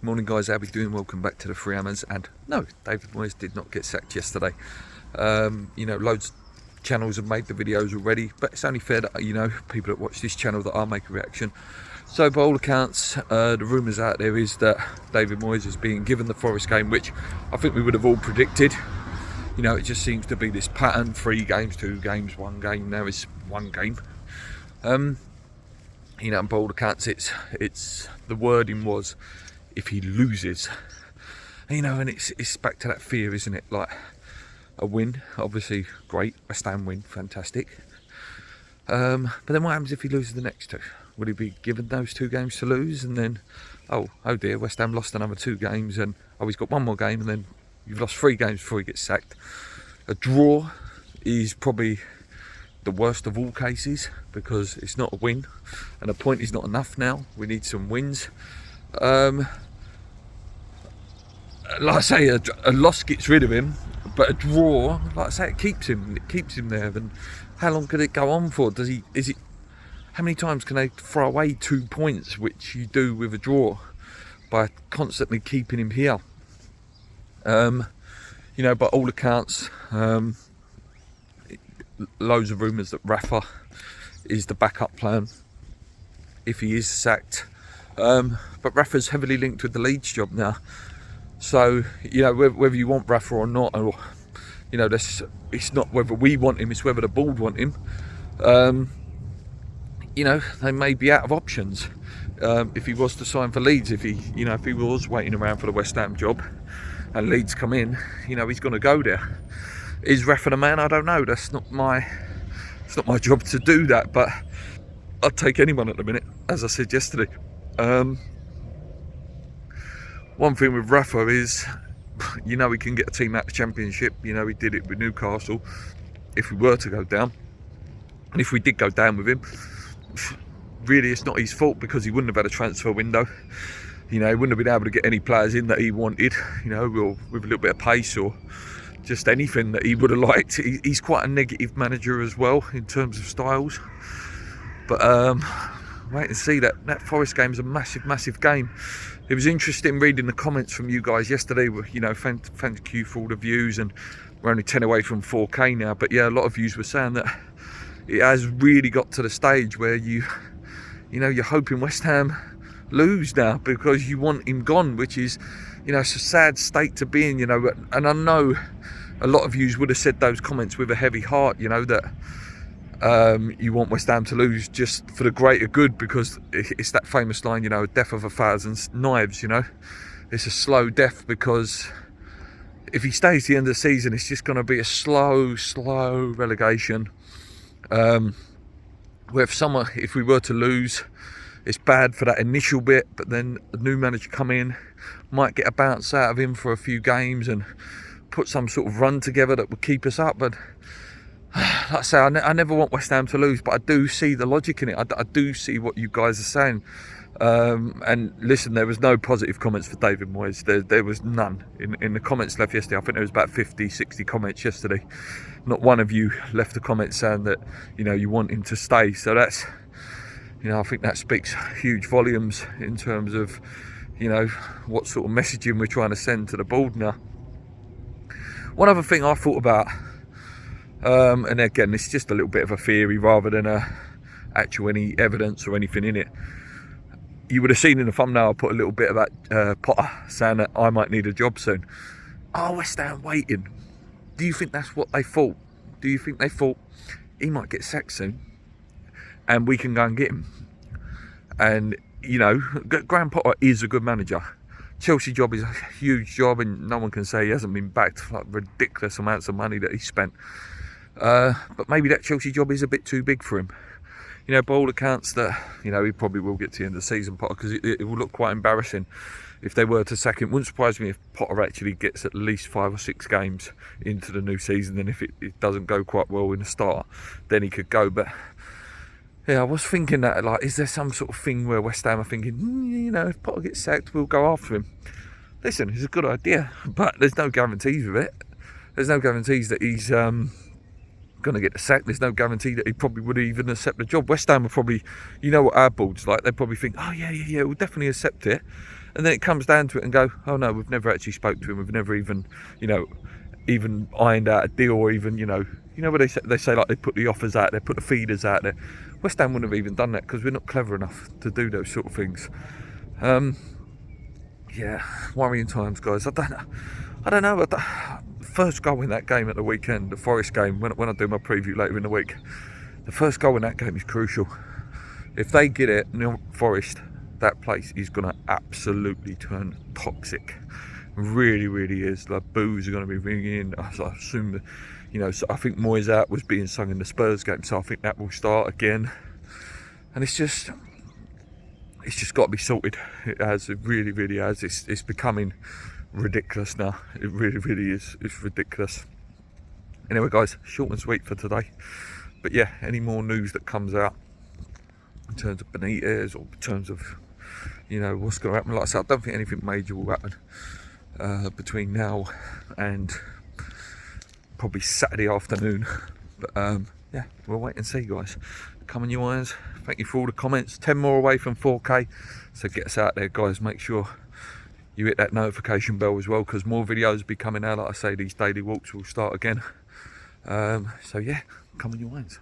Morning guys, how are we doing? Welcome back to the Three Hammers. And no, David Moyes did not get sacked yesterday. Loads of channels have made the videos already, but it's only fair that, people that watch this channel that I make a reaction. So by all accounts, the rumours out there is that David Moyes is being given the Forrest game, which I think we would have all predicted. It just seems to be this pattern: 3 games, 2 games, 1 game. Now it's 1 game. And by all accounts, it's the wording was if he loses, and it's back to that fear, isn't it? Like a win, obviously great, West Ham win, fantastic. But then what happens if he loses the next 2? Would he be given those 2 games to lose, and then oh dear, West Ham lost another 2 games, and he's got 1 more game, and then you've lost 3 games before he gets sacked. A draw is probably the worst of all cases because it's not a win, and a point is not enough now. We need some wins. Like I say, a loss gets rid of him, but a draw, like I say, it keeps him there. And how long could it go on for? How many times can they throw away 2 points, which you do with a draw, by constantly keeping him here? By all accounts, loads of rumours that Rafa is the backup plan if he is sacked. But Rafa's heavily linked with the Leeds job now. So, whether you want Rafa or not, or, it's not whether we want him, it's whether the board want him. They may be out of options. If he was to sign for Leeds, if he was waiting around for the West Ham job and Leeds come in, he's going to go there. Is Rafa the man? I don't know. It's not my job to do that, but I'd take anyone at the minute, as I said yesterday. One thing with Rafa is, he can get a team out of the Championship. He did it with Newcastle. If we were to go down, and if we did go down with him, really it's not his fault, because he wouldn't have had a transfer window. He wouldn't have been able to get any players in that he wanted, or with a little bit of pace, or just anything that he would have liked. He's quite a negative manager as well in terms of styles. But wait and see. That Forest game is a massive game. It was interesting reading the comments from you guys yesterday. Thank you for all the views, and we're only 10 away from 4K now. But yeah, a lot of views were saying that it has really got to the stage where you're hoping West Ham lose now, because you want him gone, which is, it's a sad state to be in, and I know a lot of you would have said those comments with a heavy heart, that you want West Ham to lose just for the greater good, because it's that famous line, a death of 1,000 knives. It's a slow death, because if he stays to the end of the season, it's just going to be a slow relegation. Where if we were to lose, it's bad for that initial bit, but then a new manager come in, might get a bounce out of him for a few games and put some sort of run together that would keep us up. But like I say, I never want West Ham to lose, but I do see the logic in it. I do see what you guys are saying. And listen, there was no positive comments for David Moyes. There was none in the comments left yesterday. I think there was about 50, 60 comments yesterday. Not one of you left a comment saying that you want him to stay. So that's, I think that speaks huge volumes in terms of what sort of messaging we're trying to send to the board now. One other thing I thought about, and again, it's just a little bit of a theory rather than any evidence or anything in it. You would have seen in the thumbnail I put a little bit about Potter saying that I might need a job soon. West Ham waiting. Do you think that's what they thought? Do you think they thought he might get sacked soon and we can go and get him? And Graham Potter is a good manager. Chelsea job is a huge job, and no one can say he hasn't been backed for ridiculous amounts of money that he spent. But maybe that Chelsea job is a bit too big for him. By all accounts that, he probably will get to the end of the season, Potter, because it will look quite embarrassing if they were to sack him. Wouldn't surprise me if Potter actually gets at least 5 or 6 games into the new season. Then if it doesn't go quite well in the start, then he could go. But yeah, I was thinking that, is there some sort of thing where West Ham are thinking, if Potter gets sacked, we'll go after him. Listen, it's a good idea, but there's no guarantees with it. There's no guarantees that he's going to get the sack. There's no guarantee that he probably would even accept the job. West Ham are probably, what our board's like, they probably think, oh yeah, we'll definitely accept it. and then it comes down to it and go, oh no, we've never actually spoke to him, we've never even, you know, even ironed out a deal, or even, you know what they say, like they put the offers out there, put the feeders out there. West Ham wouldn't have even done that because we're not clever enough to do those sort of things. Yeah, worrying times, guys. I don't know. First goal in that game at the weekend, the Forrest game, when I do my preview later in the week, the first goal in that game is crucial. If they get it, Forrest, that place is going to absolutely turn toxic. Really, really is. Like, boos are going to be ringing. I assume that, you know, so I think Moyes out was being sung in the Spurs game, so I think that will start again. And it's just got to be sorted. It has. It really, really has. It's becoming ridiculous now. It really, really is. It's ridiculous. Anyway, guys, short and sweet for today. But yeah, any more news that comes out in terms of Benitez, or in terms of, you know, what's going to happen, like I said, I don't think anything major will happen between now and probably Saturday afternoon. But yeah, we'll wait and see, guys. Come on, you irons. Thank you for all the comments. 10 more away from 4K, so get us out there, guys. Make sure you hit that notification bell as well, because more videos will be coming out. Like I say, these daily walks will start again. So yeah, come on, you irons.